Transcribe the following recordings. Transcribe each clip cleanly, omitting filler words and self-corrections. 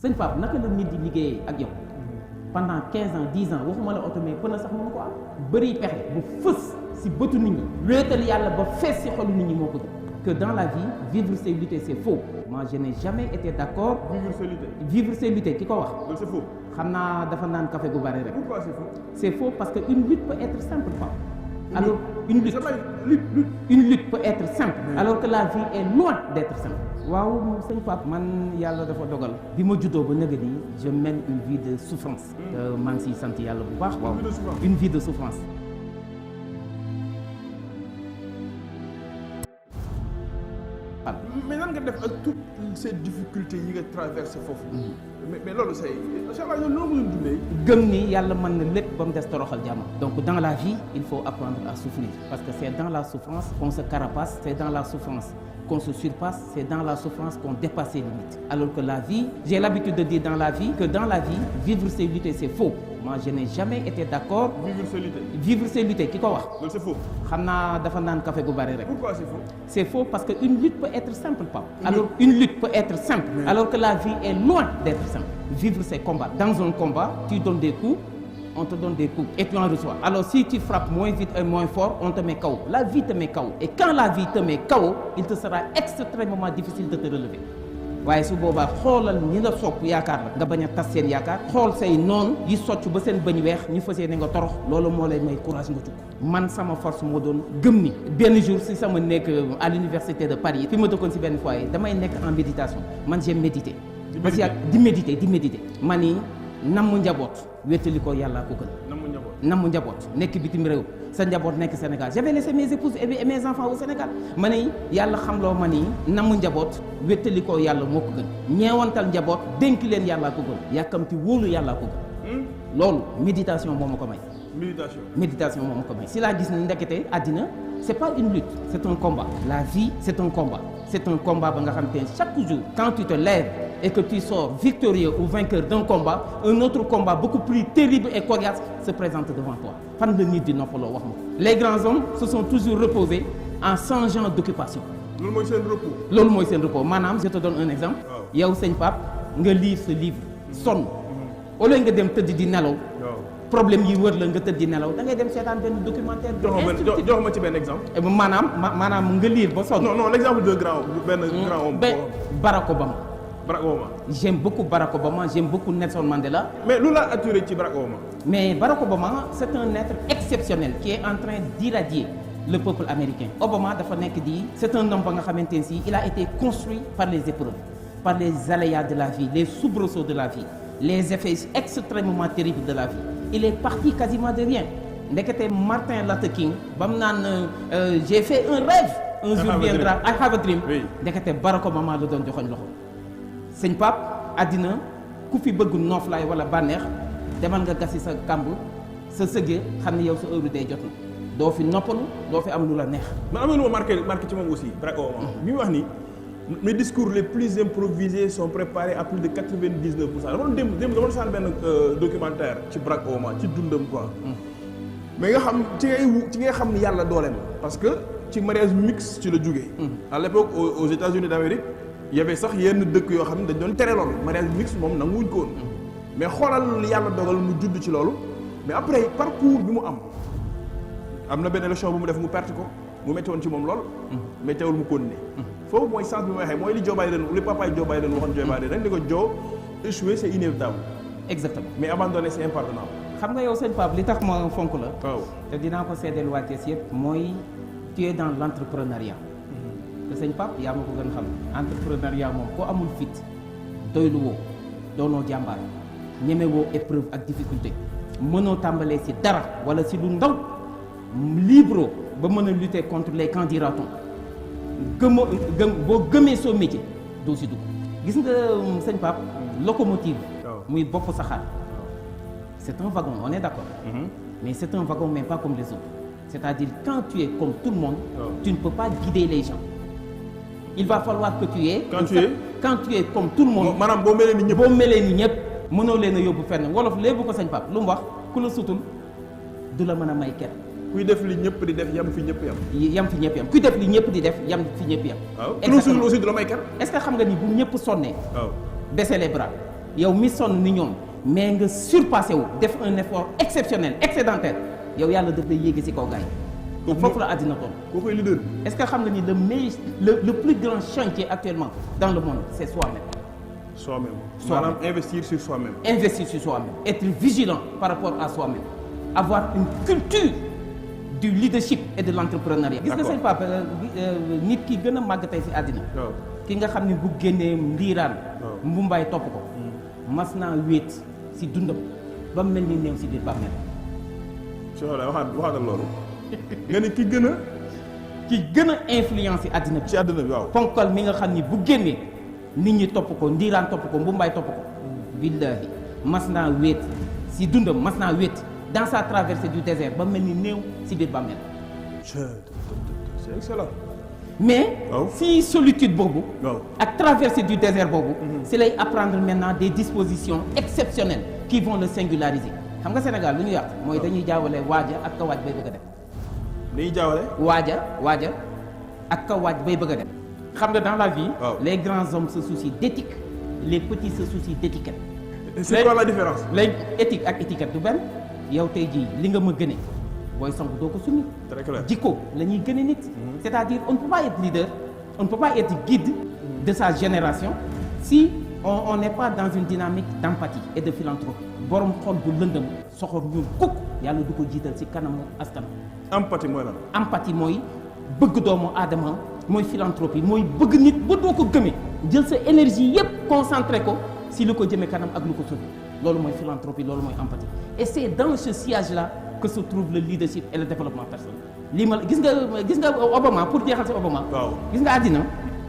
sëñ Pape naka la nit di liggéeyee ak yow pendant 15 ans 10 ans waxuma la oto mais pën sax mënu ko am bëri pexe bu fës si bëtu nit ñi wéetal yàlla ba fees si xolu nit ñi moo ko gën que dans la vie vivre c'est lutter c'est faux moi je n'ai jamais été d'accord vivre c'est lutter ki ko wax c'est faux xam naa dafa naan café gu bari rek pourquoi c'est faux c'est faux parce que une lutte peut être simple Pape alors une lutte peut être simple alors que la vie est loin d'être simple waaw sëñ Pape man yàlla dafa dogal bi ma juddoo ba nëgë ni je mène une vie de souffrance maa ngi siy sant yàlla bu baax waaw une vie de souffrance mais nan nga def ak toutes ces difficultés yi nga traversé foofu mais loolu c'est inchallah yow noo ko doon dundee gëm ni yàlla mën na lépp ba mu des toroxal jàmm donc dans la vie il faut apprendre à souffrir parce que c'est dans la souffrance qu'on se carapace c'est dans la souffrance qu'on se surpasse, c'est dans la souffrance qu'on dépasse ses limites. Alors que la vie, j'ai l'habitude de dire dans la vie, que dans la vie, vivre c'est lutter, c'est faux. Moi, je n'ai jamais été d'accord. Vivre c'est lutter, qui quoi? Donc c'est faux. Xamna dafa nan café gu bari rek. Pourquoi c'est faux? C'est faux parce que une lutte peut être simple, Pape. Alors une lutte peut être simple, alors que la vie est loin d'être simple. Vivre c'est combat. Dans un combat, tu donnes des coups. On te donne des coups et tu en reçois. Alors si tu frappes moins vite et moins fort, on te met KO. La vie te met KO. Et quand la vie te met KO, il te sera extrêmement difficile de te relever. waaye su boobaa xoolal ñi la sopp yaakaar la nga bañ a tas seen yaakaar xool say noon yi socc ba seen bëñ weex ñu fas yéene nga torox loolu moo lay may courage nga jug man sama force moo doon gëm ni benn jour si sama nekk à l'université de Paris fi ma dëkkoon si benn foyer damay nekk en méditation man j'ai médité parce que di méditer man ni namm njaboot wéttali ko yàllaa ko gën namm njaboot nekk bitim réew sa njaboot nekk Sénégal j'avais laissé mes épouses et mes enfants au Sénégal ma ne yàlla xamloo ma ni namm njaboot wéttali ko yàlla moo ko gën ñeewantal njaboot dénk leen yàllaa ko gën yàkkamti wóolu yàllaa ko gën loolu méditation moo ma ko may méditation moo ma ko may si laa gis ne ndekete àddina c'est pas une lutte c'est un combat la vie c'est un combat ba nga xam te chaque jour quand tu te lèves et que tu sors victorieux ou vainqueur d'un combat, un autre combat beaucoup plus terrible et coriace se présente devant toi. Fan la nit di noppaloo wax ma ko. Les grands hommes se sont toujours reposés en changeant d'occupation. Loolu mooy seen repos. Maanaam je te donne un exemple. yow sëñ Pape nga lire ce livre sonn au lieu nga dem tëdd di nelaw. problème yi wër la nga tëdd di nelaw da ngay dem seetaan benn documentaire. jox ma ci benn exemple. maanaam nga lire ba sonn. non l'exemple de grand homme. Barack Obama. J'aime beaucoup Barack Obama, j'aime beaucoup Nelson Mandela. Mais nous l'a attiré ci Barack Obama. Mais Barack Obama, c'est un être exceptionnel qui est en train d'irradier le peuple américain. Obama dafa nekk di, c'est un homme ba nga xamante ne si il a été construit par les épreuves, par les aléas de la vie, les soubresauts de la vie, les effets extrêmement terribles de la vie. Il est parti quasiment de rien. Ndekete Martin Luther King ba mu naan j'ai fait un rêve, un jour viendra, I have a dream. Ndekete Barack Obama la doon joxoñ loxo. Sëñ Pape àddina ku fi bëgg nooflaay wala bànneex demal nga gasi sa kàmb sa sëgee xam ne yow sa heure day jot na doo fi noppalu doo fi am lu la neex. man am na lu ma marqué ci moom aussi Barack Obama. mi wax ni mes discours les plus improvisés sont préparés à plus de 99%. dama doon dama saan benn documentaire ci Barack Obama ci dundam quoi. mais nga xam ci ngay xam ni yàlla dooleem parce que ci mariage mixte ci la jógee. à l'époque aux États-Unis d'Amérique. Il y avait sax yenn dëkk yoo xam ne dañ doon tere loolu mariage mixte moom nanguwuñ ko woon mais xoolal yàlla dogal mu judd ci loolu mais après parcours bi mu am na benn élection bu mu def mu perte ko mu métti woon ci moom lool mais teewul mu continuer foofu mooy sens bi may waxee mooy li Joe Biden li papaay Joe Biden waxoon Joe Biden rek ni ko Joe échouer c'est inévitable. Exactement. Mais abandonner c'est impardonnable. xam nga yow sëñ Pape li tax ma fonk la. waaw te dinaa ko seedeel waa Thiès yëpp mooy tu es dans l'entrepreneuriat. te sëñ Pape yaa ma ko gën xam entrepreneuriat moom koo amul fit doylu woo doonoo jàmbaar ñeme woo épreuve ak difficulté mënoo tàmbalee ci dara wala ci lu ndaw libre ba mën a lutter contre les candidats boo gëmee soo métier doo ci dugg gis nga sëñ Pape locomotive muy bopp saxaar c'est un wagon on est d'accord mais c'est un wagon mais pas comme les autres c'est-à-dire quand tu es comme tout le monde tu ne peux pas guider les gens. Il va falloir que tu es. Quand tu es comme tout le monde. maanaam boo melee ni ñëpp mënoo leen a yóbbu fenn wolof léegi ko sëñ Pape lu mu wax ku la sutul du la mën a may kenn. kuy def li ñëpp di def yam fi ñëpp yam. yam fi ñëpp yam kuy def li ñëpp di def yam fi ñëpp yam. waaw ku la sutul aussi du la may kenn. est-ce que xam nga ni bu ñëpp sonnee. waaw baisser les bras yow mi sonn ni ñoom mais nga surpassé wu def un effort exceptionnel excédentaire yow yàlla daf lay yéege ci kaw gars yi foofu la àddina toll. koo koy leader. est-ce que xam nga ni le plus grand chantier actuellement dans le monde c'est soi-même. Soi-même. Soi-même. Maanaam investir sur soi-même. Investir sur soi-même, être vigilant par rapport à soi-même, avoir une culture du leadership et de l'entrepreneuriat. gis nga seen papa nit ki gën a màgg tey ci àddina. waaw ki nga xam ne bu génnee ndiiraan. mbumbaay topp ko. mas naa wéet ci dundam ba mel ni néew ci biir bàmmeel. soo xoolee waxaatal loolu. nga ni ki gën a influencé àddina bi. ci àddina bi waaw. ponkal mi nga xam ni bu génnee nit ñi topp ko ndiiraan topp ko mbumbaay topp ko. billahi mas naa wéet ci dundam mas naa wéet dans sa traversée du désert ba mel ni néew ci biir bàmmeel. c'est excellent. mais waaw. si solitude boobu. waaw. ak traversée du désert boobu. c'est lay apprendre maintenant des dispositions exceptionnelles qui vont le singulariser xam nga Sénégal lu ñu yàq mooy dañuy jaawale waaja ak ka waaj bay bëgg a dem. dañuy jaawale. waaja ak ka waaj bay bëgg a dem. xam nga dans la vie. waaw. les grands hommes se soucient d'éthique les petits se soucient d'étiquette. c'est quoi la différence. léegi éthique ak étiquette du benn yow tey jii li nga ma gëne booy sangu doo ko summi. très clair. jikko la ñuy gëne nit. c'est-à-dire on ne peut pas être leader on ne peut pas être guide de sa génération si on n'est pas dans une dynamique d'empathie et de philanthropie. borom xol bu lëndëm soxor ñuul kukk yàlla du ko jiital ci kanamu askan. empathie mooy lan. empathie mooy bëgg doomu aadama mooy philanthropie mooy bëgg nit ba doo ko gëmee jël sa énergie yépp concentré ko si lu ko jëmee kanam ak lu ko sauvé loolu mooy philanthropie loolu mooy empathie et c'est dans ce sillage-là que se trouve le leadership et le développement personnel. lii ma gis nga Obama pour jeexal ci Obama. waaw. gis nga àddina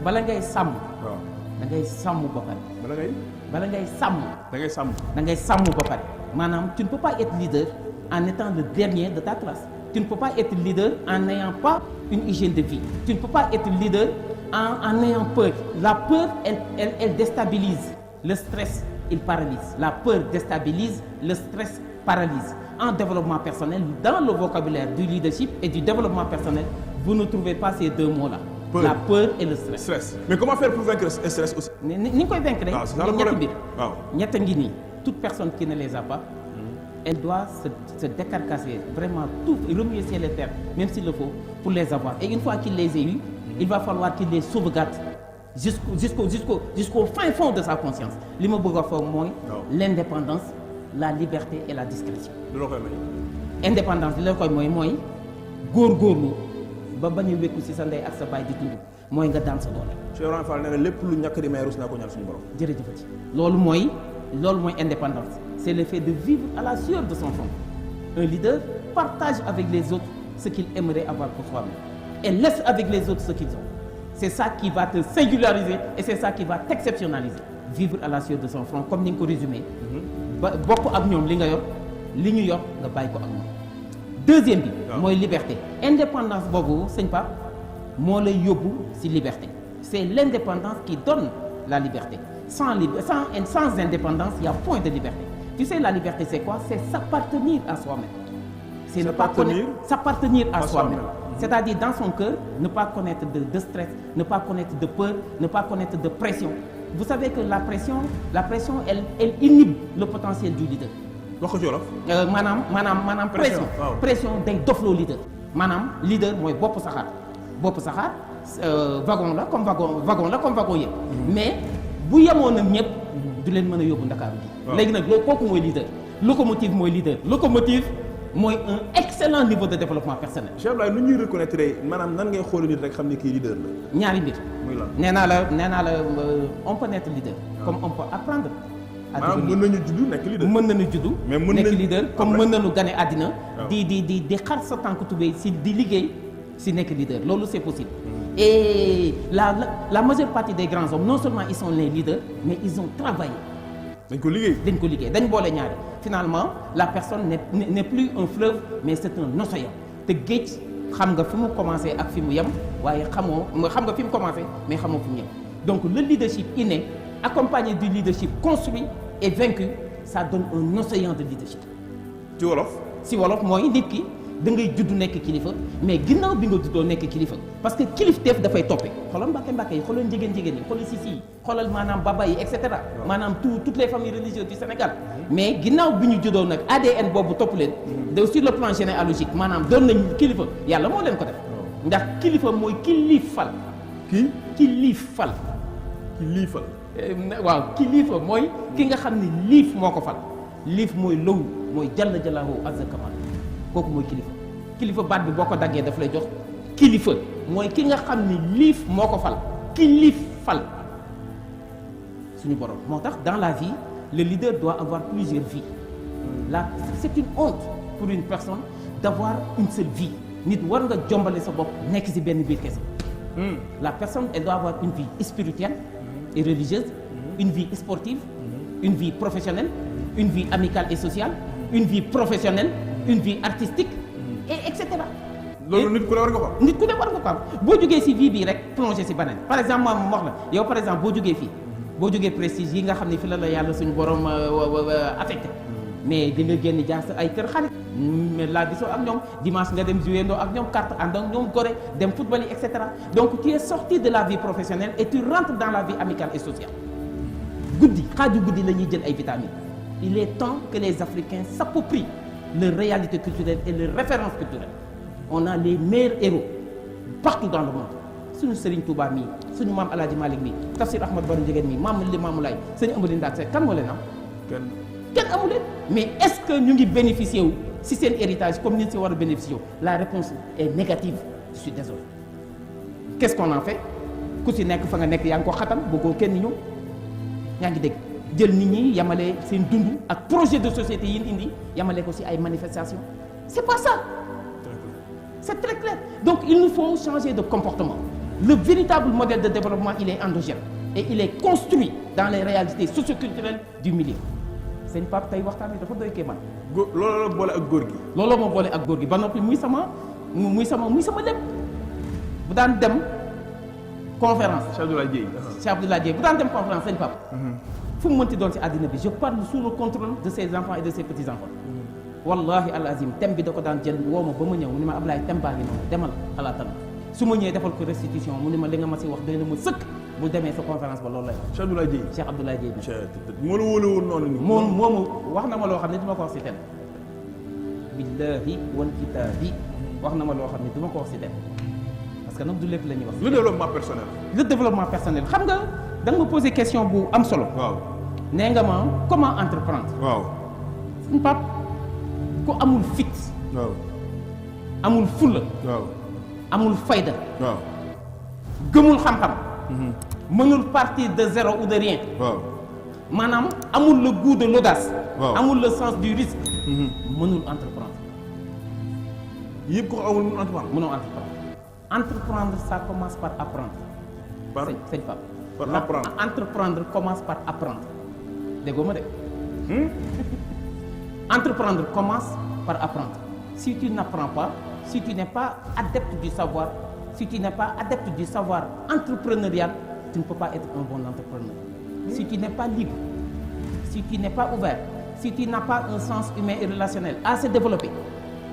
bala ngay sàmm. waaw. da ngay sàmm ba pare. bala ngay sàmm. da ngay sàmm. da ngay sàmm ba pare maanaam tu ne peux pas être leader en étant le dernier de ta classe. Tu ne peux pas être leader en n'ayant pas une hygiène de vie. Tu ne peux pas être leader en ayant peur. La peur, elle déstabilise. Le stress, il paralyse. La peur déstabilise, le stress paralyse. En développement personnel, dans le vocabulaire du leadership et du développement personnel, vous ne trouvez pas ces deux mots-là. Peur. La peur et le stress. Mais comment faire pour vaincre le stress aussi. ni nga koy vaincre rek. waaw c'est ça le problème. waaw. ñett ngi nii toute personne qui ne les a pas. Elle doit se décarcasser, vraiment tout, remuer ciel et terre, même s'il le faut, pour les avoir. Et une fois qu'il les ait eus, il va falloir qu'il les sauvegarde jusqu'au fin fond de sa conscience. Li ma bëgg a foog mooy l'indépendance, la liberté et la discrétion. du la koy may. Indépendance li la koy mooy góorgóorlu ba bañ a wékku ci sa ndey ak sa baay di dund mooy nga daan sa doole. Cheikh Ibrahima Fall nee na lépp lu ñàkk di may rus naa ko ñaan suñu borom. jërëjëfati loolu mooy indépendance. C'est le fait de vivre à la sueur de son front. Un leader partage avec les autres ce qu'il aimerait avoir pour soi-même et laisse avec les autres ce qu'ils ont. C'est ça qui va te singulariser et c'est ça qui va t'exceptionnaliser. Vivre à la sueur de son front comme ni nga ko résumé. ba bokk ak ñoom li nga yor li ñu yor nga bàyyi ko ak ñoom. Deuxième bi. mooy liberté. Indépendance boobu sëñ Pape moo lay yóbbu ci liberté. C'est l'indépendance qui donne la liberté. Sans indépendance, il y a point de liberté. Tu sais, la liberté, c'est quoi? C'est s'appartenir à soi-même. C'est ne pas connaître, s'appartenir à soi-même. C'est-à-dire, dans son cœur, ne pas connaître de stress, ne pas connaître de peur, ne pas connaître de pression. Vous savez que la pression, elle inhibe le potentiel du leader. wax ko ci wolof. maanaam pression. pression day dofloo leader. maanaam leader mooy bopp saxaar wagon la comme wagon yëpp. mais bu yemoon nag ñëpp. du leen mën a yóbbu Ndakaaru gi. léegi nag loolu kooku mooy leader. locomotive mooy un excellent niveau de développement personnel. Cheikh Abdoulaye nu ñuy reconnaître maanaam nan ngay xooli nit rek xam ne kii leader la. ñaari mbir. muy lan nee naa la on peut naître leader. comme on peut apprendre. maanaam mën nañu juddu nekk leader. mën nañu juddu. mais nekk leader comme mën nañu gane àddina. di xar sa tànk tubéy si di liggéey si nekk leader loolu c'est possible. Et la majeure partie des grands hommes non seulement ils sont les leaders mais ils ont travaillé. dañ ko liggéey dañ boole ñaari. Finalement la personne n'est plus un fleuve mais c'est un océan te géej xam nga fi mu commencé ak fi mu yem waaye xam nga fi mu commencé mais xamoo fi mu yem. Donc le leadership inné accompagné du leadership construit et vaincu ça donne un océan de leadership. ci wolof. si wolof mooy nit ki da ngay judd nekk kilifa mais ginnaaw bi nga juddoo nekk kilifa parce que kilifteef dafay toppe xoolal mbàkke yi xoolal njigéen yi xoolal sisi yi xoolal maanaam baba yi et cetera maanaam toutes les familles religieuses du Sénégal mais ginnaaw bi ñu juddoo nag ADN boobu topp leen de sur le plan généalogique maanaam doon nañ kilifa yàlla moo leen ko def ndax kilifa mooy ki liifal liifal waaw kilifa mooy ki nga xam ne liif moo ko fal liif mooy low mooy jalla jalaahu azza kamal kooku mooy kilifa baat bi boo ko daggee daf lay jox kilifa mooy ki nga xam ni liif moo ko fal ki liif fal suñu borom moo tax dans la vie le leader doit avoir plusieurs vies là c'est une honte pour une personne d'avoir une seule vie nit war nga jombale sa bopp nekk ci benn biir kese la personne elle doit avoir une vie spirituelle et religieuse une vie sportive une vie professionnelle une vie amicale et sociale une vie professionnelle une vie artistique et cetera. loolu nit ku ne war nga ko am. nit ku ne war nga ko am boo jógee ci vie bii rek plongé ci beneen par exemple moom wax la yow par exemple boo jógee fii boo jógee prestige yi nga xam ne fi la yàlla suñu borom affecté mais di nga génn jaar sa ay kër xarit mais laa gisoo ak ñoom dimanche nga dem jouer ndoo ak ñoom carte ànd ak ñoom gore dem football yi et cetera donc tu es sorti de la vie professionnelle et tu rentres dans la vie amicale et sociale guddi xaaju guddi la ñuy jël ay vitamines il est temps que les Africains s'approprient leur réalité culturelle et leurs références culturelles on a les meilleurs héros partout dans le monde suñu Serigne Touba mii suñu maam El Hadj Malick mii Tafsir Ahmad Baro Ndiéguène mii maam Limamou Laye sëñ Amady Ndak Seck kan moo leen am. kenn amu leen mais est-ce que ñu ngi bénéficier wu si seen héritage comme ni ñu si war a bénéficier wu la réponse est négative je suis désolé. qu'est-ce qu'on en fait ku si nekk fa nga nekk yaa ngi ko xatam bëggoo kenn ñëw yaa ngi dégg. jël nit ñi yamale seen dund ak projet de société yi ñu indi yamale ko ci ay manifestations c'est pas ça c'est très clair donc il nous faut changer de comportement le véritable modèle de développement il est endogène et il est construit dans les réalités socioculturelles du milieu sëñ Pape tey waxtaan bi dafa doy kéemaan. looloo la boole ak góor gi. looloo ma boole ak góor gi ba noppi muy sama lépp bu daan dem conférence. Cheikh Abdoulaye Dieye bu daan dem conférence sëñ Pape. fu mu mënti doon ci àddina bi je parle sous le contrôle de ses enfants et de ses petits enfants wallahi al azim thème bi da ko daan jël woo ma ba ma ñëw mu ni ma Ablaye thème baa ngi noonu demal xalaatal su ma ñëwee defal ko restitution mu ni ma li nga ma ci wax doy na ma sëkk bu demee sa conférence ba loolu lay wax. Cheikh Abdoulaye Dieye moo la wóole woon noonu nii. moom wax na ma loo xam ne du ma ko wax ci thème billahi wal kitaabi wax na ma loo xam ne du ma ko wax ci thème parce que nag du lépp la ñuy wax. le développement personnel xam nga da nga ma posé question bu am solo. waaw nee nga ma comment entreprendre. waaw suñu pap ku amul fit. waaw amul fulla. waaw amul fayda. waaw gëmul xam-xam. mënul partir de zéro ou de rien. waaw maanaam amul le goût de l'audace. waaw amul le sens du risque. mënul entreprendre. yëpp ko amul mënul entreprendre. mënoo entreprendre. entreprendre ça commence par apprendre. sëñ Pape. par apprendre entreprendre commence par apprendre déggoo ma de. Entreprendre commence par apprendre. Si tu n'apprends pas, si tu n'es pas adepte du savoir, si tu n'es pas adepte du savoir entrepreneurial, tu ne peux pas être un bon entrepreneur. Si tu n'es pas libre, si tu n'es pas ouvert, si tu n'as pas un sens humain et relationnel assez développé,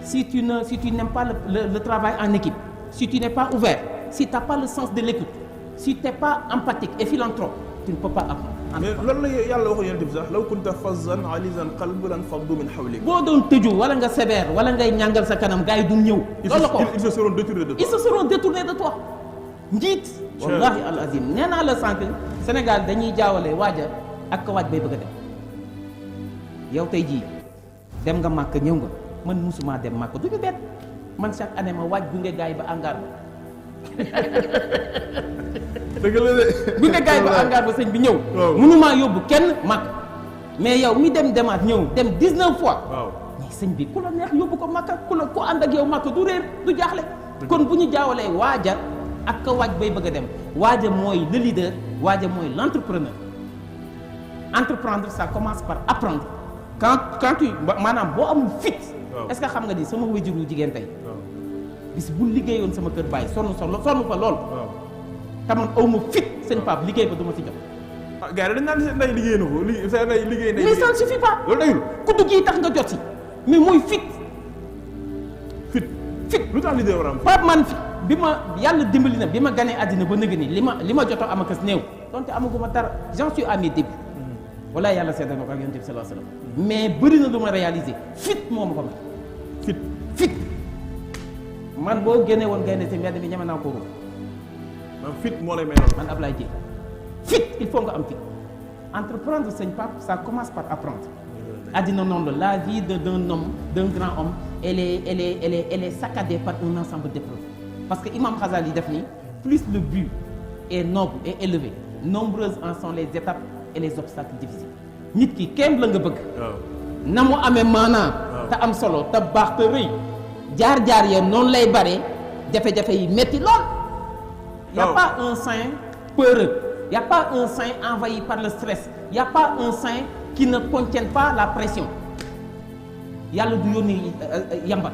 si tu n'aimes pas le travail en équipe, si tu n'es pas ouvert, si tu n'as pas le sens de l'écoute, si tu n'es pas empathique et philanthrope, tu ne peux pas apprendre. mais loolu la yàlla waxoon yonent bi sax law kunta fazzan alizan qalbi lan faddu min hawlik. boo doon tëju wala nga sévère wala ngay ñàngal sa kanam gars yi du ñëw. loolu la ko ils se seront détournés de toi. ils se seront détournés de toi. njiit. wallahi al azim nee naa la sànq Sénégal dañuy jaawale waaja ak ka waaj bay bëgg a dem yow tey jii dem nga màkk ñëw nga man musuma dem màkk du ñu bett man chaque année ma waaj gunge gars yi ba angaar dëgg la de. bu nga gaay ba angaar ba sëñ bi ñëw. waaw mënumaa yóbbu kenn màkk mais yow mi demaat ñëw dem 19 fois. waaw mais sëñ bi ku la neex yóbbu ko màkk ku ànd ak yow màkk du réer du jaaxle. kon bu ñu jaawalee waaja ak ka waaj bay bëgg a dem waaja mooy le leader waaja mooy l'entrepreneur. Entreprendre ça commence par apprendre quand tu maanaam boo amul fit. est-ce que xam nga ni sama wajuru jigéen tey. bis bu liggéeyoon sama kër bàyyi sonn fa lool. te man aw ma fit sëñ Pape liggéey ba du ma ci jox. ah gars yi dañ naan seen ndey liggéey na ko seen ndey liggéey mais ça ne suffit pas. loolu dayul kuddu gi tax nga jot si mais mooy fit. fit fit. lu tax leader war a am fit. Pape man fit bi ma yàlla dimbali na bi ma ganee àddina ba nëgë ni li ma jotoo am akas néew donte amaguma dara j'en suis à mes débuts wala yàlla seddal na ko ak yonent bi sallallahu alayhi wasallam mais bëri na lu ma réaliser fit moo ma ko may fit man boo génne woon gaynde si mbedd mi ñeme naa ko ruuf fit moo lay may loolu. man Ablaye Dieng fit il faut nga am fit entreprendre sëñ Pape ça commence par apprendre àddina noonu la vie d'un homme d'un grand homme elle est saccadée par un ensemble d'épreuves parce que Imam Ghazali def ni plus le but est noble et élevé nombreuses en sont les étapes et les obstacles difficiles nit ki kéem la nga bëgg na mu amee maanaa te am solo te baax te rëy jaar-jaar ya noonu lay bare jafe-jafe yi metti lool y a pas un saint peureux y a pas un saint envahi par le stress y a pas un saint qui ne contienne pas la pression yàlla du yónni yambar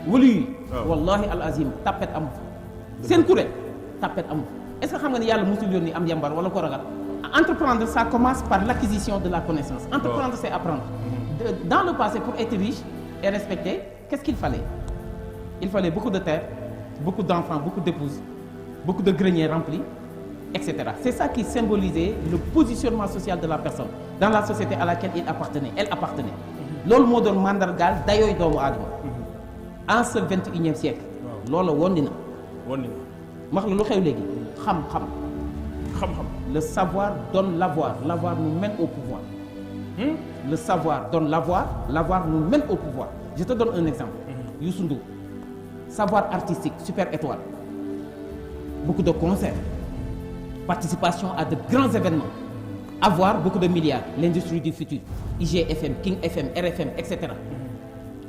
wala yi wallahi al azim tappet amu fa seen kuréel tappet amu fa est-ce que xam nga ni yàlla musul yónni am yambar wala ko ragal entreprendre ça commence par l'acquisition de la connaissance entreprendre c'est apprendre dans le passé pour être riche et respecté qu'est-ce qu'il fallait il fallait beaucoup de terre beaucoup d'enfants beaucoup d'épouses beaucoup de greniers remplis etc. C'est ça qui symbolisait le positionnement social de la personne dans la société à laquelle elle appartenait loolu moo doon mandargaal dayooy doomu aadama en ce 21e siècle loolu wondi na wax la lu xew léegi xam-xam le savoir donne l'avoir nous mène au pouvoir le savoir donne l'avoir nous mène au pouvoir je te donne un exemple Youssou Ndour savoir artistique super étoile beaucoup de concerts participation à de grands événements avoir beaucoup de milliards l'industrie du futur IGFM King FM RFM etc.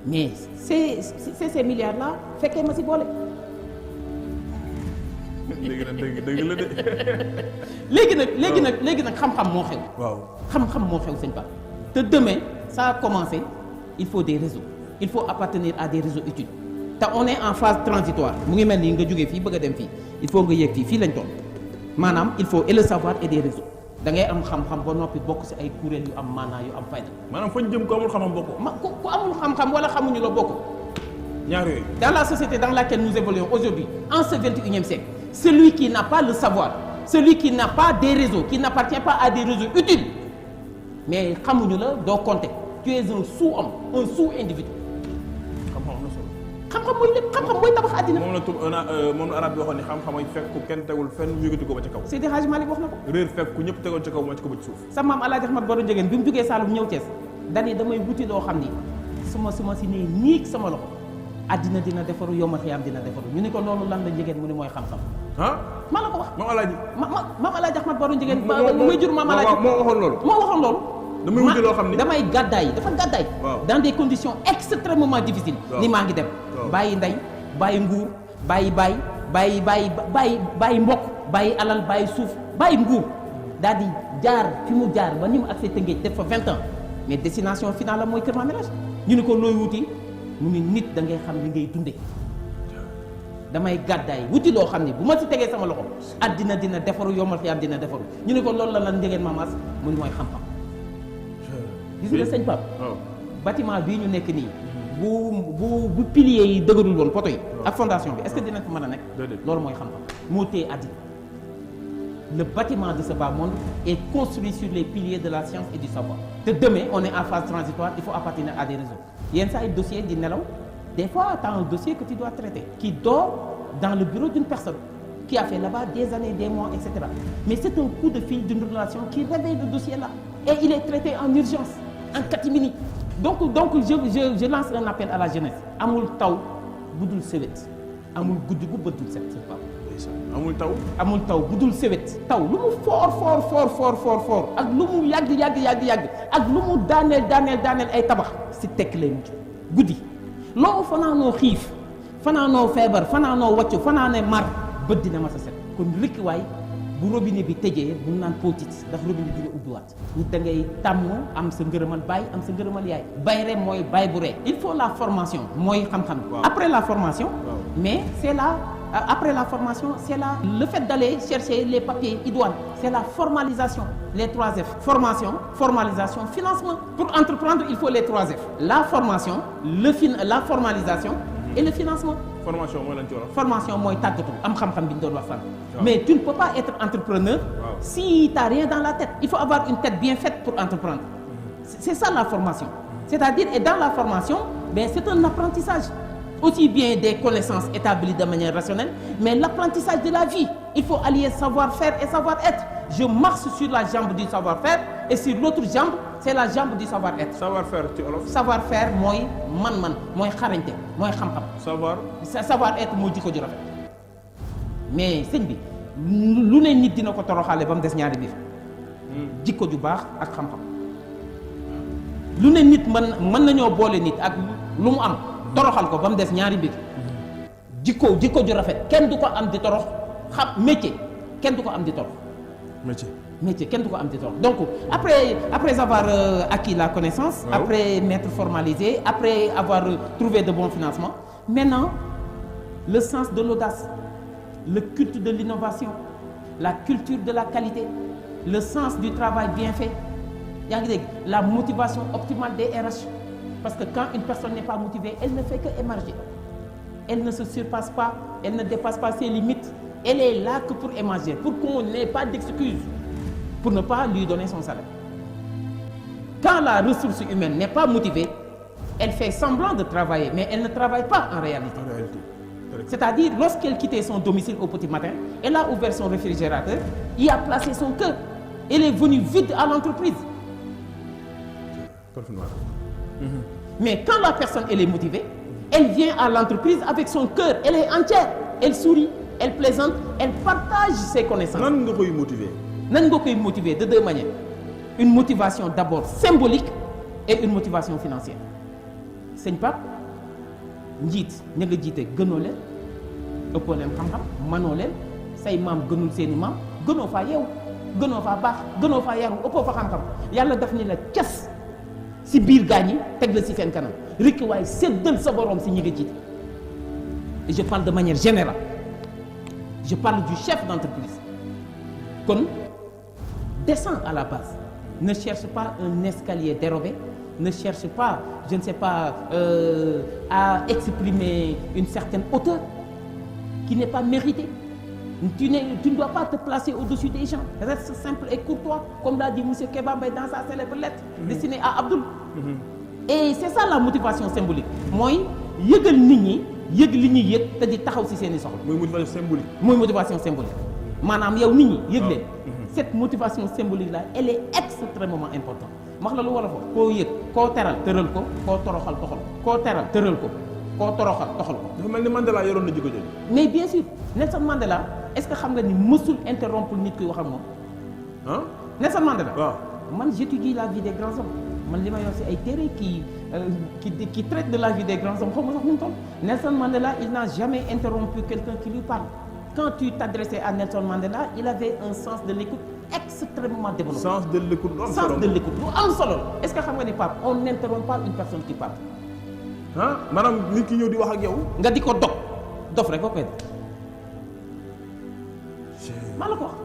mais c'est ces milliards là fekkee ma si boole dëgg la de léegi nag xam-xam moo xew xam-xam moo xew sëñ Ba te demain ça a commencé il faut des réseaux il faut appartenir à des réseaux utiles te on est en phase transitoire mu ngi mel ni nga jógee fii bëgg a dem fii il faut nga yéeg fii lañ toll maanaam il faut et le savoir et des réseaux da ngay am xam-xam ba noppi bokk ci ay kuréel yu am maanaa yu am fayda maanaam fañ jëm ko amul xam-xam bokk ku amul xam-xam wala xamuñu la bokk ñaar yooyu dans la société dans laquelle nous évoluons aujourd'hui en ce 21e siècle celui qui n'a pas le savoir celui qui n'a pas des réseaux qui n'appartient pas à des réseaux utiles mais xamuñu la doo compter tu es un sous-homme un sous-individu xam-xam mooy lépp xam-xam mooy tabax àddina moom la arab bi waxoon ni xam-xam ay fekk ku kenn tegul fenn yëgati ko ba ci kaw Seydi Hadji Malick wax na ko réer fekk ku ñëpp tegoon ci kaw moo ci ko ba ci suuf sa maam Alaaji Ahmad Baro Njegéen bi mu jógee Saalum ñëw Cees dani damay wuti loo xam ni su ma si nee niig sama loxo àddina dina defaru yomal xiyaam dina defaru ñu ni ko loolu lan la Njegéen mu ni mooy xam-xam maa la ko wax maam Alaaji maam Alaaji Ahmad Baro Njegéen muy jur maam Alaaji moo waxoon loolu damay wuti loo xam ni damay gàddaay dafa gàddaay dans des conditions extrêmement difficiles ni maa ngi dem bàyyi ndey bàyyi nguur bàyyi mbokk bàyyi alal bàyyi suuf bàyyi nguur daal di jaar fi mu jaar ba ni mu accès Tëngéej def fa 20 ans mais destination finale la mooy Kër Mamelage ñu ni ko looy wuti mu ni nit da ngay xam li ngay dundee damay gàddaay wuti loo xam ne bu ma ci tegee sama loxo addina dina defaru yomal xiyaam dina defaru ñu ni ko loolu la lan Njegéen Mamas mu ni mooy xam-xam gis nga sëñ Pape bâtiment bii ñu nekk nii bu piliers yi dëgërul woon poto yi ak fondation bi est-ce que dina fi mën a nekk loolu mooy xam-xam moo téye àddina le bâtiment de ce bas monde est construit sur les piliers de la science et du savoir te demain on est en phase transitoire il faut appartenir à des réseaux yenn saa ay dossier di nelaw des fois tu as un dossier que tu dois traiter qui dort dans le bureau d'une personne qui a fait là-bas des années des mois etc. mais c'est un coup de fil d'une relation qui réveille le dossier là et il est traité en urgence en catimini donc je lance un appel à la jeunesse amul taw budul sewet amul guddi gu bëddul set c'est pas amul taw budul sewet taw lu mu fort ak lu mu yàgg ak lu mu daaneel ay tabax si tekk lay mujj guddi loo fanaanoo xiif fanaanoo feebar fanaanoo wàccu fanaanee mar bët dina ma sa set kon rikkiwaay bu robinet bi tëjee bu naan potit ndax robinet dina ubbiwaat nit da ngay tàmm am sa ngërëmal baay am sa ngërëmal yaay bayre mooy baay bu ree il faut la formation mooy xam-xam après la formation mais c'est là après la formation c'est là le fait d'aller chercher les papiers idoines c'est la formalisation les 3 F formation formalisation financement pour entreprendre il faut les 3 F la formation la formalisation et le financement. formation mooy lan ci wolof. Formation mooy tàggatu am xam-xam bi ñu doon wax sànq. Mais tu ne peux pas être entrepreneur si tu n'as rien dans la tête. Il faut avoir une tête bien faite pour entreprendre. C'est ça la formation. C'est-à-dire, et dans la formation, ben, c'est un apprentissage. Aussi bien des connaissances établies de manière rationnelle, mais l'apprentissage de la vie. Il faut allier savoir-faire et savoir-être. Je marche sur la jambe du savoir-faire et sur l'autre jambe, c'est la jambe du savoir-être. savoir-faire ci wolof. Savoir-faire mooy man-man mooy xarañte mooy xam-xam. Savoir-être mooy jikko ju rafet. Mais sëñ bi lu ne nit dina ko toroxaale ba mu des ñaari biir. Jikko ju baax ak xam-xam. Lu ne nit mën nañoo boole nit ak lu mu am toroxal ko ba mu des ñaari mbir. Jikko ju rafet kenn du ko am di torox xam métier kenn du ko am di torox. Métier kenn du ko am di torox. Donc après avoir acquis la connaissance, après m'être formalisé, après avoir trouvé de bons financements, maintenant le sens de l'audace, le culte de l'innovation, la culture de la qualité, le sens du travail bien fait. Yaa ngi dégg la motivation optimale des RH, parce que quand une personne n'est pas motivée, elle ne fait que émerger. Elle ne se surpasse pas, elle ne dépasse pas ses limites. Elle est là que pour émerger, pour qu'on n'ait pas d'excuses pour ne pas lui donner son salaire. Quand la ressource humaine n'est pas motivée, elle fait semblant de travailler, mais elle ne travaille pas en réalité. C'est-à-dire, lorsqu'elle quittait son domicile au petit matin, elle a ouvert son réfrigérateur, y a placé son cœur. Elle est venue vide à l'entreprise. Mais quand la personne elle est motivée, elle vient à l'entreprise avec son cœur, elle est entière, elle sourit, elle plaisante, elle partage ses connaissances. Nan nga koy motiver? Nan nga koy motiver de deux manières. Une motivation d'abord symbolique et une motivation financière. Sëñ Pape, njiit ña nga jiite gënoo leen ëppoo leen xam-xam manoo leen say maam gënul seeni maam gënoo faa yeewu gënoo faa baax gënoo faa yaru ëppoo fa xam-xam yàlla daf ni la cas si biir gaañ yi teg la si seen kanam rikki waaye séddal sa borom si ñi nga jiite. Et je parle de manière générale. Je parle du chef d'entreprise. Kon descends à la base. Ne cherche pas un escalier dérobé. Ne cherche pas, je ne sais pas, à exprimer une certaine hauteur qui n'est pas méritée. Tu ne dois pas te placer au-dessus des gens. Reste simple et courtois, comme l'a dit M. Kebabé dans sa célèbre lettre destinée à Abdoul. Et c'est ça la motivation symbolique. Moi, yëgal nit ñi yëg li ñuy yëg te di taxaw ci seeni soxla. Mooy motivation symbolique. Mooy motivation symbolique. Maanaam yow nit ñi yëg leen. Cette motivation symbolique là, elle est extrêmement importante. wax la lu wala foofu koo yëg koo teral tëral ko koo toroxal toxal ko koo teral tëral ko koo toroxal toxal ko. Dafa mel ni Mandela yoroon na jikko jooju. Mais bien sûr Nelson Mandela est-ce que xam nga ni mësul interrompre nit kuy wax ak moom. ah Nelson Mandela. waaw man j'étudie la vie des grands hommes man li ma yor si ay téere qui traite de la vie des grands hommes xaw ma sax nu mu toll. Nelson Mandela il n'a jamais interrompu quelqu'un qui lui parle. Quand tu t'adressais à Nelson Mandela il avait un sens de l'écoute extrêmement développé. Sens de l'écoute lu am solo. Sens de l'écoute lu am solo. Est-ce que xam nga ni Pape on n'interrompt pas une personne qui parle. ah maanaam nit ki ñëw di wax ak yow. nga di ko dof rek ba koy def. maa la ko wax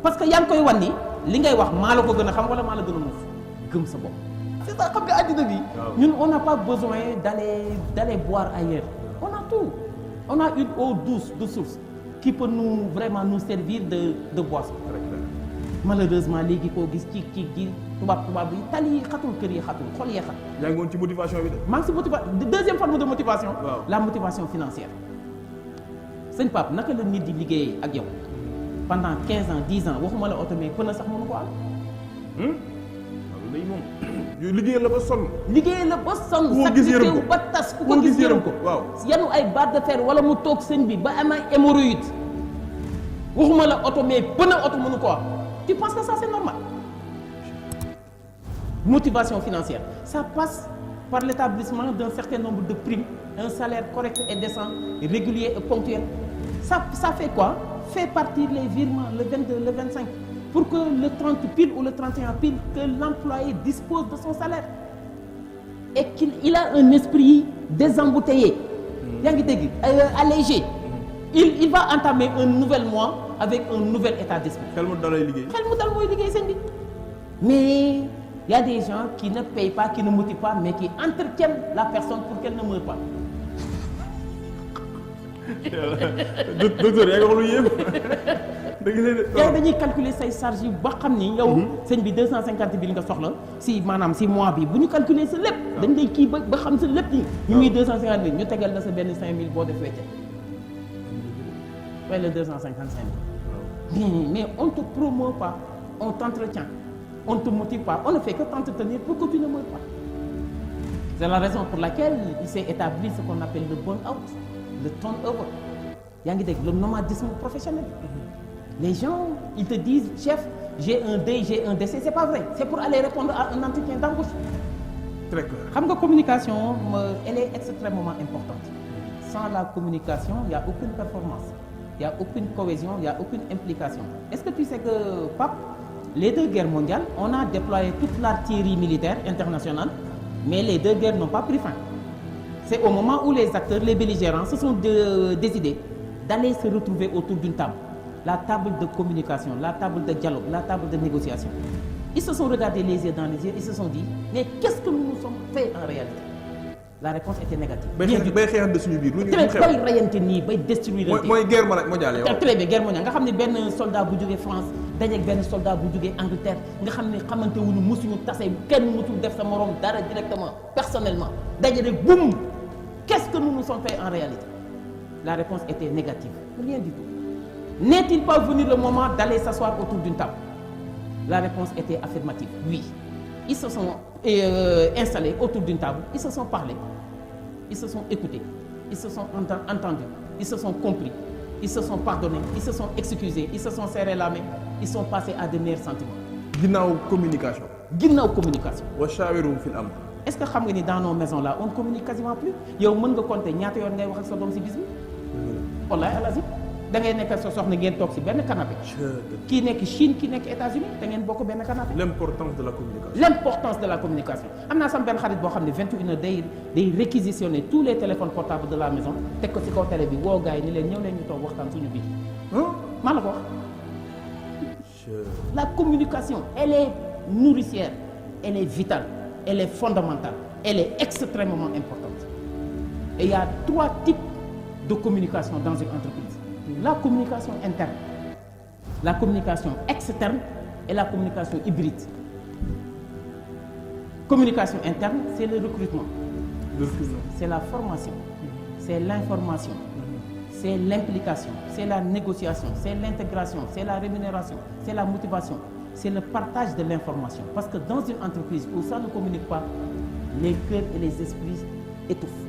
parce que yaa ngi koy wan ni li ngay wax maa la ko gën a xam wala maa la gën a muuf gëm sa bopp. c'est ça xam nga àddina bi. ñun on n'a pas besoin d'aller boire ailleurs. On a tout. On a une eau douce de source qui peut vraiment nous servir de boisson. Malheureusement léegi koo gis ci tubaab bi tali yi xatul kër yi xatul xol yee xat. yaa ngi woon ci motivation bi de. maa ngi si motivation deuxième forme de motivation. waaw. La motivation financière. Sëñ Pape naka la nit di liggéeyee ak yow pendant 15 ans 10 ans waxuma la oto mais pën a sax mënu ko am. waaw léegi moom. yow liggéeyal la ba sonn. liggéeyal la ba sonn. ku ko gis yërëm ko ba tas ku ko gis yërëm ko. waaw. yanu ay barre de fer wala mu toog sëñ bi ba am ay hémorroïde waxuma la oto mais pën a oto mënu ko am. Tu penses que ça c'est normal? Motivation financière, ça passe par l'établissement d'un certain nombre de primes, un salaire correct et décent, régulier et ponctuel. Ça fait quoi? Fait partir les virements le 22, le 25, pour que le 30 pile ou le 31 pile, que l'employé dispose de son salaire. Et qu'il a un esprit désembouteillé, allégé. Il va entamer un nouvel mois avec un nouvel état d'esprit. xel mu dal lay liggéey. xel mu dal mooy liggéey sëñ bi. Mais il y a des gens qui ne payent pas, qui ne motivent pas, mais qui entretiennent la personne pour qu'elle ne meure pas. docteur yaa ngi wax lu yéem. dëgg la de. yow dañuy calculer say charges yi ba xam ni yow. sëñ bi 250 bi nga soxla si maanaam si mois bi bu ñu calculer sa lépp. dañ lay kii ba xam sa lépp nii. ñu muy 250 bi ñu tegal la sa benn 5000 boo def wecce. wala 255 000. mais on te promeut pas on t'entretient on te motive pas on ne fait que t'entretenir pour que tu ne meurs pas. C'est la raison pour laquelle il s'est établi ce qu'on appelle le burn-out, le turnover. yaa ngi dégg le nomadisme professionnel. Les gens ils te disent chef j'ai un deuil j'ai un décès c'est pas vrai c'est pour aller répondre à un entretien d'embauche. Très clair. xam nga communication elle est extrêmement importante. Sans la communication il y a aucune performance il y a aucune cohésion il y a aucune implication. Est-ce que tu sais que Pape les deux guerres mondiales on a déployé toute l'artillerie militaire internationale mais les deux guerres n'ont pas pris fin. C'est au moment où les acteurs les belligérants se sont décidés d'aller se retrouver autour d'une table. La table de communication, la table de dialogue, la table de négociation. Ils se sont regardés les yeux dans les yeux, ils se sont dit, mais qu'est-ce que nous nous sommes fait en réalité? La réponse était négative. bay xeex de suñu biir lu ñu xew bay rayante nii bay destruire. mooy guerre mondiale yow. très bien guerre mondiale nga xam ne benn soldat bu jógee France dajeeg benn soldat bu jógee Angleterre nga xam ne xamante wuñu mësuñu tase kenn mësul def sa morom dara directement personnellement daje rek boum qu'est-ce que nous nous sommes fait en réalité? La réponse était négative. Rien du tout. N'est-il pas venu le moment d'aller s'asseoir autour d'une table? La réponse était affirmative. Oui. Ils se sont installés autour d'une table, ils se sont parlé, ils se sont écoutés, ils se sont entendus, ils se sont compris, ils se sont pardonnés, ils se sont excusés, ils se sont serrés la main, ils sont passés à de meilleurs sentiments. Ginnaaw communication. Ginnaaw communication. wa shaawirum fil amr. Est-ce que xam nga ni dans nos maisons là on ne communique quasiment plus yow mën nga compter ñaata yoon ngay wax ak sa doom si bis bi. wallahi alazim da ngay nekk ak sa soxna ngeen toog si benn canapé. kii nekk Chine kii nekk États-Unis da ngeen bokk benn canapé. L'importance de la communication. L'importance de la communication. am naa sama benn xarit boo xam ne 21h day réquisitionner tous les téléphones portables de la maison teg ko si kaw télé bi woo gars yi ni leen ñëw leen ñu toog waxtaan suñu biir. maa la ko wax. La communication elle est nourricière elle est vitale elle est fondamentale elle est extrêmement importante. Et il y a 3 types de communication dans une entreprise. La communication interne, la communication externe et la communication hybride. Communication interne, c'est le recrutement. C'est la formation, c'est l'information, c'est l'implication, c'est la négociation, c'est l'intégration, c'est la rémunération, c'est la motivation, c'est le partage de l'information. Parce que dans une entreprise où ça ne communique pas, les cœurs et les esprits étouffent.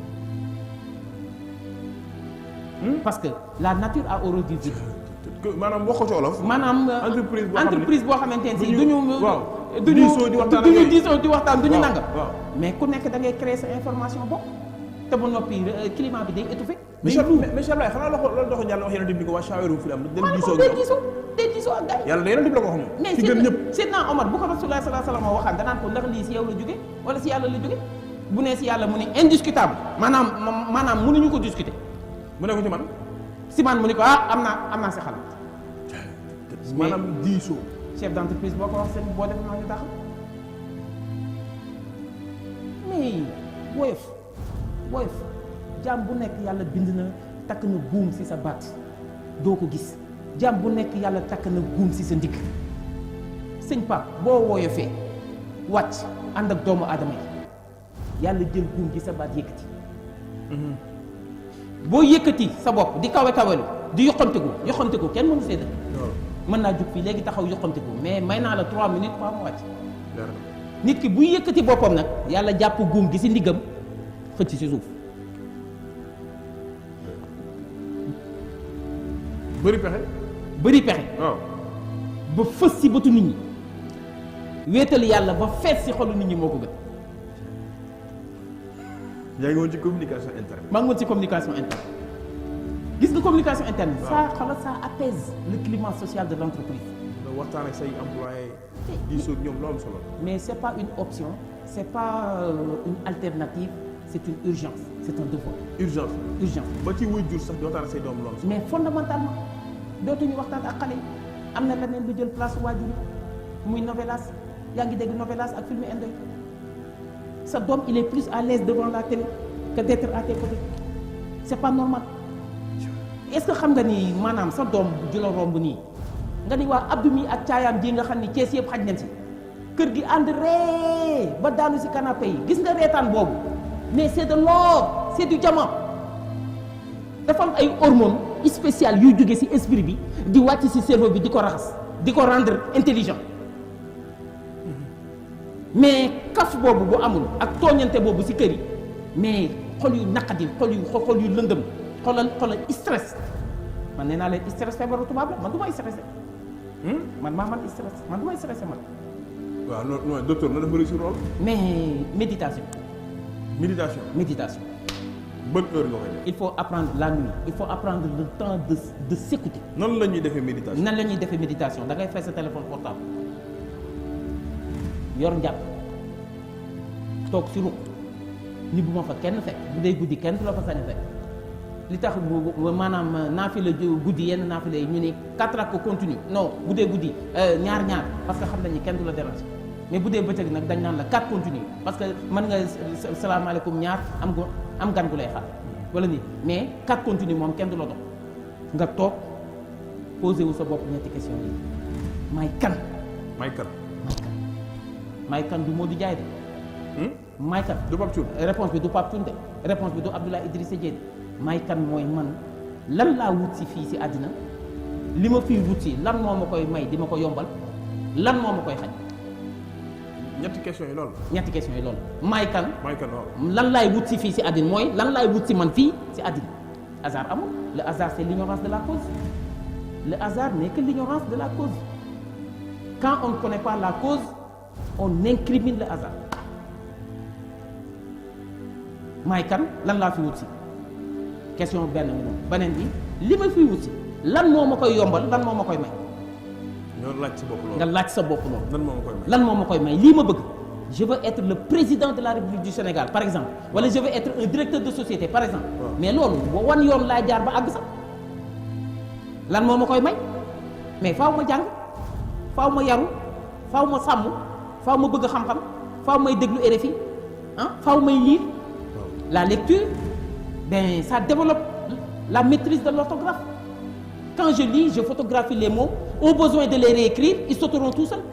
Parce que la nature a horreur du vide. maanaam wax ko ci wolof. maanaam entreprise boo xamante ne si duñu diisoo di waxtaan duñu nanga mais ku nekk da ngay créer sa information bopp te bu noppi climat bi day étouffé. mais Cheikh Ablaye xanaa loolu doxo Yàlla wax yonent bi ko waa shaawirum fil amr del diisoo ak gars yi. Yàlla yonent bi la ko wax moom. mais ci gën ñëpp Seydina Omar bu ko Rasulullah sallallahu alayhi wa sallam waxaan danaan ko ndax lii si yow la jóge wala si yàlla la jóge bu nee si yàlla mu ni indiscutable maanaam mënuñu ko discuter. mu ne ko ci man. si man mu ni ko am naa si xalaat. maanaam diisoo. chef d'entreprise boo ko wax seen boo def naa ñu taxaw mais woyof jaam bu nekk yàlla bind na takk na buum si sa baat doo ko gis jaam bu nekk yàlla takk na buum si sa ndigg sëñ Pape boo woyofee wàcc ànd ak doomu aadama yi yàlla jël buum gi sa baat yëkkati. boo yëkkati sa bopp di kawe-kawelu di yoxanteku kenn mënu see dëkk. mën naa jug fii léegi taxaw yoxanteku mais may naa la 3 minutes pas mu wàcc. nit ki buy yëkkati boppam nag yàlla jàpp buum gi si ndiggam xëcc si suuf. bëri pexe. waaw. ba fës si bëtu nit ñi wéetal yàlla ba fees si xolu nit ñi moo ko gën. yaa ngi woon ci communication interne. maa ngi woon ci communication interne gis nga communication interne. ça apaise le climat social de l'entreprise. nga waxtaan ak say employés diisoo ak ñoom lu am solo. mais c'est pas une option c'est pas une alternative c'est une urgence c'est un devoir. urgence. ba ci wuy jur sax di waxtaan ak say doom lu am solo. mais fondamentalement dootuñu waxtaan ak xale yi am na leneen lu jël place waajur yi muy novelas yaa ngi dégg novelas ak film indo sa doom il est plus à l'aise devant la télé que d'être à tes côtés c'est pas normal est-ce que xam nga ni maanaam sa doom ju la romb nii nga ni waa Abdou mi ak caayaam ji nga xam ni Cees yëpp xaj nañ si kër gi ànd ree ba daanu si canapé yi gis nga reetaan boobu mais c'est de l'or c'est du diamant dafa am ay hormones spéciales yuy jóge si esprit bi di wàcc si cerveau bi di ko raxas di ko rendre intelligent mais kaf boobu bu amul ak tooñante boobu si kër yi mais xol yu naqadi xol yu lëndëm xolal stress man nee naa leen stress feebaru tubaab la man du may stressé man stress man du may stressé man. waaw non docteur na dafa bëri si rôle. mais méditation. méditation. bonne heure nga koy def. il faut apprendre la nuit il faut apprendre le temps de s'écouter. nan la ñuy defee méditation. nan la ñuy defee méditation da ngay fay sa téléphone portable yor njàpp toog si ruq ni bu ma fa kenn fekk bu dee guddi kenn du la fa sañ a fekk li tax maanaam naafila guddi yenn naafila yi ñu ne 4 rakk continue non bu dee guddi ñaar parce que xam nañu kenn du la déranger mais bu dee bëccëg nag dañ naan la 4 continue parce que mën nga salaamaaleykum ñaar am gan gu lay xaar wala nii mais 4 continue moom kenn du la dox nga toog posé wu sa bopp ñetti question yi may kan du Modou Ndiaye de may kan du Pape Thioune réponse bi du Pape Thioune de réponse bi du Abdoulaye Idrissa Dièye may kan mooy man lan laa wut si fii si àddina li ma fii wut si lan moo ma koy may di ma ko yombal lan moo ma koy xañ ñetti question yi loolu may kan waaw lan laay wut si fii si àddina mooy lan laay wut si man fii si àddina hasard amul le hasard c'est l'ignorance de la cause le hasard n'est que l'ignorance de la cause quand on ne connaît pas la cause on incrimine le hasard may kan lan laa fi wut si question beneen bi li ma fi wut si lan moo ma koy yombal lan moo ma koy may nga laaj sa bopp loolu lan moo ma koy may lan moo ma koy may lii ma bëgg je veux être le président de la République du Sénégal par exemple wala je veux être un directeur de société par exemple mais loolu wan yoon laa jaar ba àgg sax lan moo ma koy may mais faaw ma jàng faaw ma yaru faaw ma sàmm faaw ma bëgg xam-xam faaw may déglu RFI faaw may lire la lecture ben ça développe la maîtrise de l'orthographe quand je lis je photographie les mots au besoin de les réécrire ils sauteront tout seuls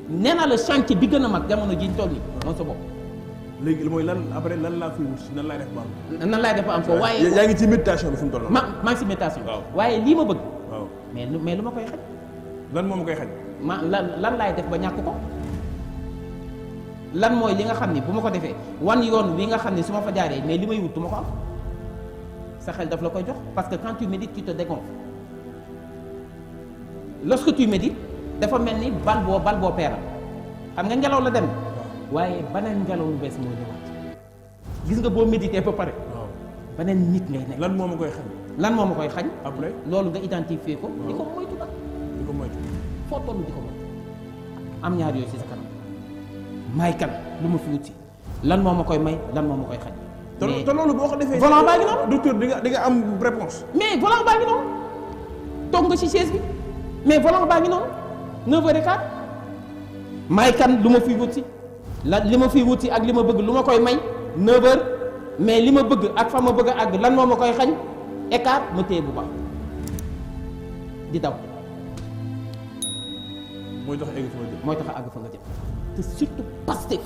nee naa la chantier bi gën a mag jamono ji ñu toll nii moom sa bopp léegi mooy lan après lan laa fi wut si nan laay def ba am nan laay def ba am ko waaye yaa ngi ci méditation bi fu mu toll maa ngi ci méditation waaye lii ma bëgg mais lu ma koy xaj lan moo ma koy xaj lan laay def ba ñàkk ko lan mooy li nga xam ni bu ma ko defee wan yoon wi nga xam ni su ma fa jaaree mais li may wut du ma ko am sa xel daf la koy jox parce que quand tu médites tu te dégonfles lorsque tu médites dafa mel ni bal boo peeral xam nga ngelaw la dem waaye beneen ngelaw lu bees moo ñëwaat gis nga boo méditer ba pare beneen nit ngay nekk lan moo ma koy xañ après loolu nga identifier ko di ko moytu nag foo toll di ko moytu am ñaar yooyu ci sa kanam may kan lu ma fi wut si lan moo ma koy may lan moo ma koy xañ te loolu boo ko defee volant baa ngi noonu docteur di nga am réponse mais volant baa ngi noonu toog nga ci chaise bi mais volant baa ngi noonu 9h15 may kan lu ma fiy wut si li ma fiy wut si ak li ma bëgg lu ma koy may 9h mais li ma bëgg ak fa ma bëgg a àgg lan moo ma koy xañ écart ma téye bu baax di daw mooy tax a àgg fa nga jëm te surtout Pastef